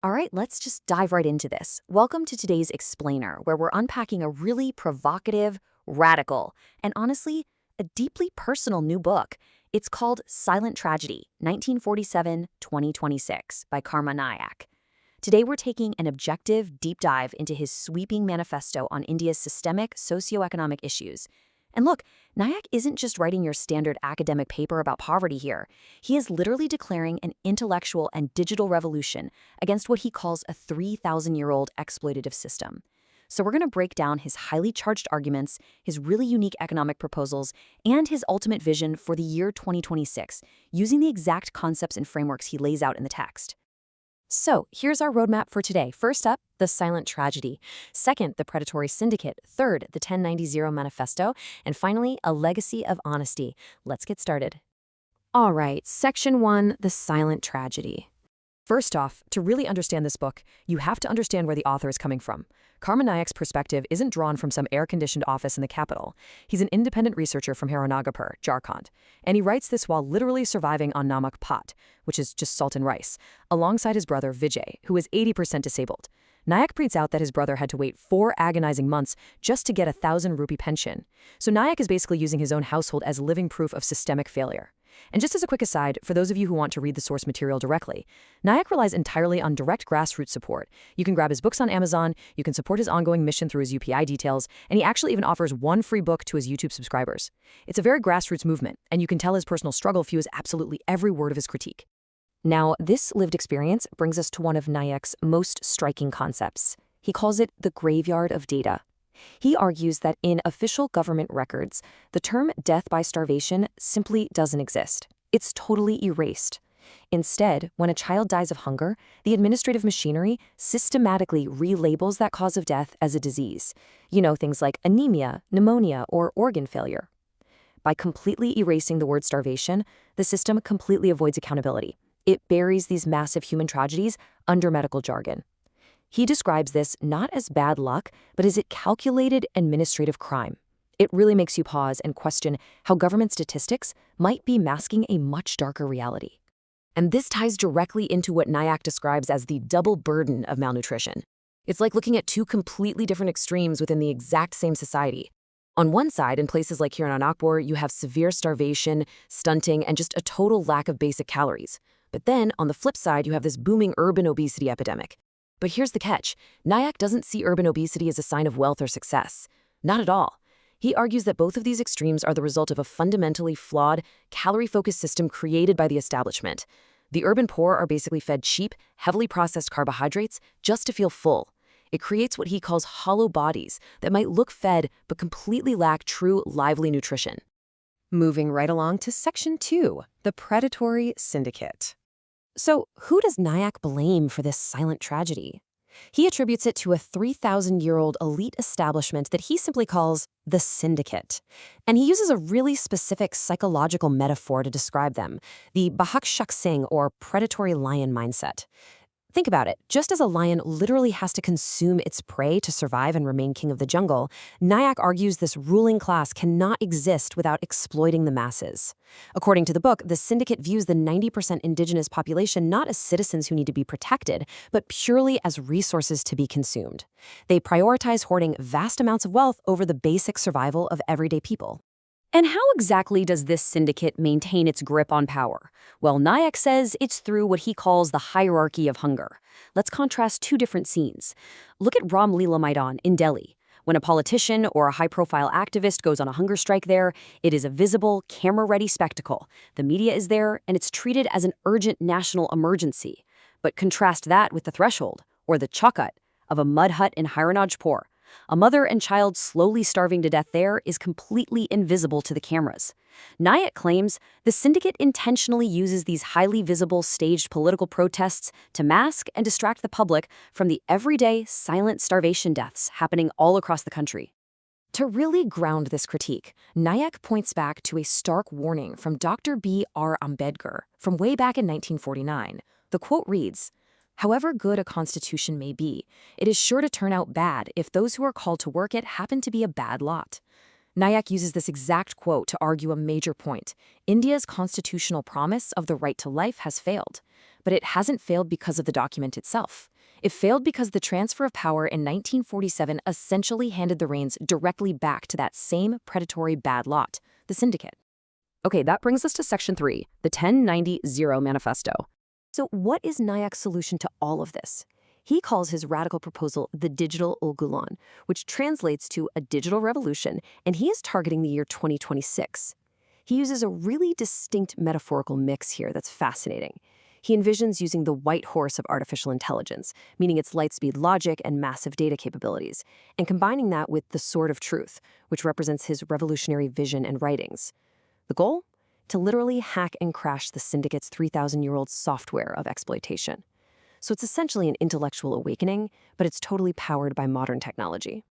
All right, let's just dive right into this. Welcome to today's Explainer, where we're unpacking a really provocative, radical, and honestly, a deeply personal new book. It's called Silent Tragedy, 1947-2026 by Karma Nayak. Today we're taking an objective, deep dive into his sweeping manifesto on India's systemic socioeconomic issues. And look, Nayak isn't just writing your standard academic paper about poverty here. He is literally declaring an intellectual and digital revolution against what he calls a 3,000-year-old exploitative system. So we're going to break down his highly charged arguments, his really unique economic proposals, and his ultimate vision for the year 2026, using the exact concepts and frameworks he lays out in the text. So here's our roadmap for today. First up, the silent tragedy. Second, the predatory syndicate. Third, the 1090 manifesto. And finally, a legacy of honesty. Let's get started. All right, Section 1, the silent tragedy. First off, to really understand this book, you have to understand where the author is coming from. Karma Nayak's perspective isn't drawn from some air-conditioned office in the capital. He's an independent researcher from Hiranagpur, Jharkhand, and he writes this while literally surviving on namak pat, which is just salt and rice, alongside his brother Vijay, who is 80% disabled. Nayak points out that his brother had to wait 4 agonizing months just to get a 1,000-rupee pension. So Nayak is basically using his own household as living proof of systemic failure. And just as a quick aside, for those of you who want to read the source material directly, Nayak relies entirely on direct grassroots support. You can grab his books on Amazon, you can support his ongoing mission through his UPI details, and he actually even offers 1 free book to his YouTube subscribers. It's a very grassroots movement, and you can tell his personal struggle fuels absolutely every word of his critique. Now, this lived experience brings us to one of Nayak's most striking concepts. He calls it the graveyard of data. He argues that in official government records, the term death by starvation simply doesn't exist. It's totally erased. Instead, when a child dies of hunger, the administrative machinery systematically relabels that cause of death as a disease. You know, things like anemia, pneumonia, or organ failure. By completely erasing the word starvation, the system completely avoids accountability. It buries these massive human tragedies under medical jargon. He describes this not as bad luck, but as a calculated administrative crime. It really makes you pause and question how government statistics might be masking a much darker reality. And this ties directly into what Nayak describes as the double burden of malnutrition. It's like looking at 2 completely different extremes within the exact same society. On one side, in places like Hiranagpur, you have severe starvation, stunting, and just a total lack of basic calories. But then, on the flip side, you have this booming urban obesity epidemic. But here's the catch. Nayak doesn't see urban obesity as a sign of wealth or success. Not at all. He argues that both of these extremes are the result of a fundamentally flawed, calorie-focused system created by the establishment. The urban poor are basically fed cheap, heavily processed carbohydrates just to feel full. It creates what he calls hollow bodies that might look fed but completely lack true, lively nutrition. Moving right along to Section 2, the predatory syndicate. So, who does Nayak blame for this silent tragedy? He attributes it to a 3,000-year-old elite establishment that he simply calls the syndicate. And he uses a really specific psychological metaphor to describe them, the bahak shak sing, or predatory lion mindset. Think about it. Just as a lion literally has to consume its prey to survive and remain king of the jungle, Nayak argues this ruling class cannot exist without exploiting the masses. According to the book, the syndicate views the 90% indigenous population not as citizens who need to be protected, but purely as resources to be consumed. They prioritize hoarding vast amounts of wealth over the basic survival of everyday people. And how exactly does this syndicate maintain its grip on power? Well, Nayak says it's through what he calls the hierarchy of hunger. Let's contrast 2 different scenes. Look at Ram Leela Maidan in Delhi. When a politician or a high-profile activist goes on a hunger strike there, it is a visible, camera-ready spectacle. The media is there, and it's treated as an urgent national emergency. But contrast that with the threshold, or the chakat, of a mud hut in Hiranagpur. A mother and child slowly starving to death there is completely invisible to the cameras. Nayak claims the syndicate intentionally uses these highly visible staged political protests to mask and distract the public from the everyday silent starvation deaths happening all across the country. To really ground this critique, Nayak points back to a stark warning from Dr. B.R. Ambedkar from way back in 1949. The quote reads, "However good a constitution may be, it is sure to turn out bad if those who are called to work it happen to be a bad lot." Nayak uses this exact quote to argue a major point. India's constitutional promise of the right to life has failed. but it hasn't failed because of the document itself. It failed because the transfer of power in 1947 essentially handed the reins directly back to that same predatory bad lot, the syndicate. Okay, that brings us to Section 3, the 1090 Manifesto. So what is Nayak's solution to all of this? He calls his radical proposal the Digital Ulgulan, which translates to a digital revolution, and he is targeting the year 2026. He uses a really distinct metaphorical mix here that's fascinating. He envisions using the white horse of artificial intelligence, meaning its light-speed logic and massive data capabilities, and combining that with the sword of truth, which represents his revolutionary vision and writings. The goal? To literally hack and crash the syndicate's 3,000-year-old software of exploitation. So it's essentially an intellectual awakening, but it's totally powered by modern technology.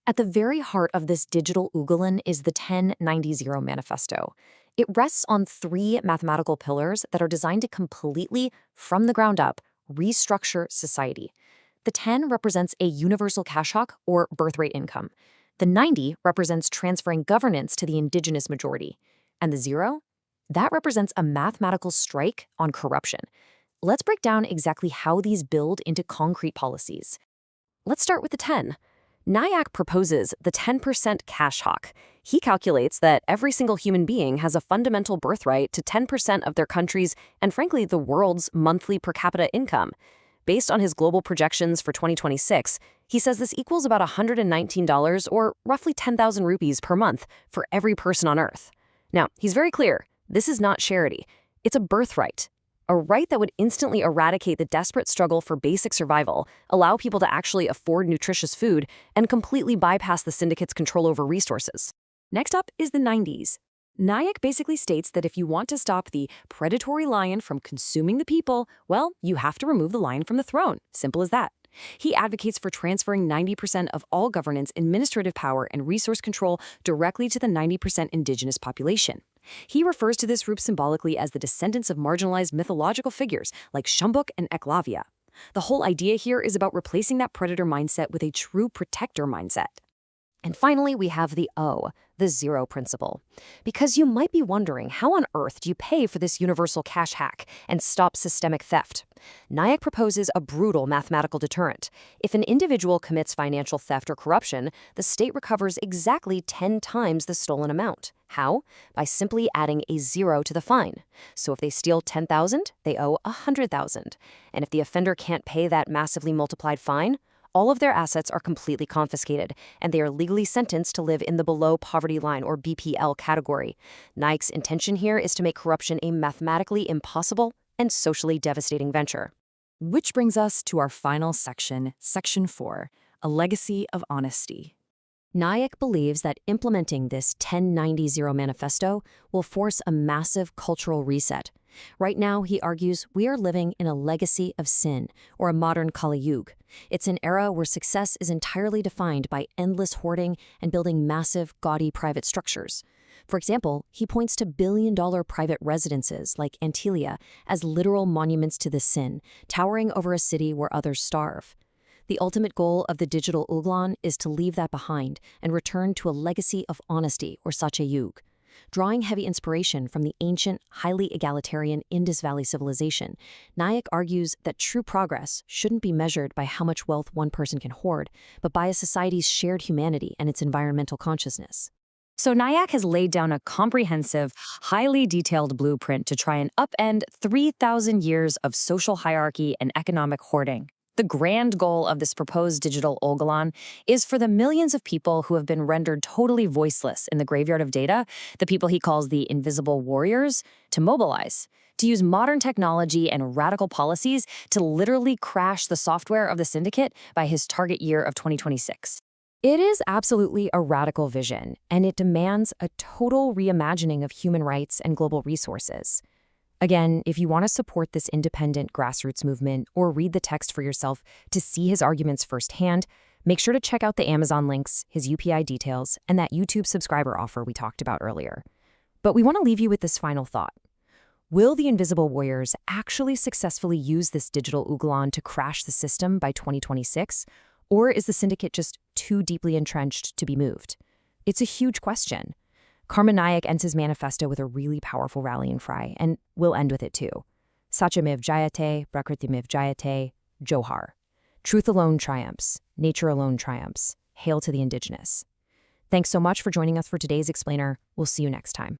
At the very heart of this Digital Ulgulan is the 1090 Manifesto. It rests on 3 mathematical pillars that are designed to completely, from the ground up, restructure society. The 10 represents a universal cash haq, or birthright income. The 90 represents transferring governance to the indigenous majority. And the 0? That represents a mathematical strike on corruption. Let's break down exactly how these build into concrete policies. Let's start with the 10. Nayak proposes the 10% cash haq. He calculates that every single human being has a fundamental birthright to 10% of their country's, and frankly, the world's monthly per capita income. Based on his global projections for 2026, he says this equals about $119 or roughly 10,000 rupees per month for every person on Earth. Now, he's very clear, this is not charity. It's a birthright. A right that would instantly eradicate the desperate struggle for basic survival, allow people to actually afford nutritious food, and completely bypass the syndicate's control over resources. Next up is the 90s. Nayak basically states that if you want to stop the predatory lion from consuming the people, well, you have to remove the lion from the throne. Simple as that. He advocates for transferring 90% of all governance, administrative power, and resource control directly to the 90% indigenous population. He refers to this group symbolically as the descendants of marginalized mythological figures like Shambhuk and Eklavya. The whole idea here is about replacing that predator mindset with a true protector mindset. And finally, we have the O, the 0 principle. Because you might be wondering, how on earth do you pay for this universal cash haq and stop systemic theft? Nayak proposes a brutal mathematical deterrent. If an individual commits financial theft or corruption, the state recovers exactly 10 times the stolen amount. How? By simply adding a 0 to the fine. So if they steal 10,000, they owe 100,000. And if the offender can't pay that massively multiplied fine, all of their assets are completely confiscated, and they are legally sentenced to live in the below poverty line, or BPL category. Nayak's intention here is to make corruption a mathematically impossible and socially devastating venture. Which brings us to our final section, Section 4, a legacy of honesty. Nayak believes that implementing this 1090 manifesto will force a massive cultural reset. Right now, he argues, we are living in a legacy of sin, or a modern Kali Yuga. It's an era where success is entirely defined by endless hoarding and building massive, gaudy private structures. For example, he points to billion-dollar private residences like Antilia as literal monuments to this sin, towering over a city where others starve. The ultimate goal of the Digital Ulgulan is to leave that behind and return to a legacy of honesty, or Satyayug. Drawing heavy inspiration from the ancient, highly egalitarian Indus Valley civilization, Nayak argues that true progress shouldn't be measured by how much wealth one person can hoard, but by a society's shared humanity and its environmental consciousness. So Nayak has laid down a comprehensive, highly detailed blueprint to try and upend 3,000 years of social hierarchy and economic hoarding. The grand goal of this proposed Digital Ulgulan is for the millions of people who have been rendered totally voiceless in the graveyard of data, the people he calls the invisible warriors, to mobilize, to use modern technology and radical policies to literally crash the software of the syndicate by his target year of 2026. It is absolutely a radical vision, and it demands a total reimagining of human rights and global resources. Again, if you want to support this independent grassroots movement or read the text for yourself to see his arguments firsthand, make sure to check out the Amazon links, his UPI details, and that YouTube subscriber offer we talked about earlier. But we want to leave you with this final thought. Will the Invisible Warriors actually successfully use this Digital Ulgulan to crash the system by 2026? Or is the syndicate just too deeply entrenched to be moved? It's a huge question. Karma Nayak ends his manifesto with a really powerful rallying cry, and we'll end with it too. Satyamiv Jayate, Prakritimev Jayate, Johar. Truth alone triumphs. Nature alone triumphs. Hail to the Indigenous. Thanks so much for joining us for today's Explainer. We'll see you next time.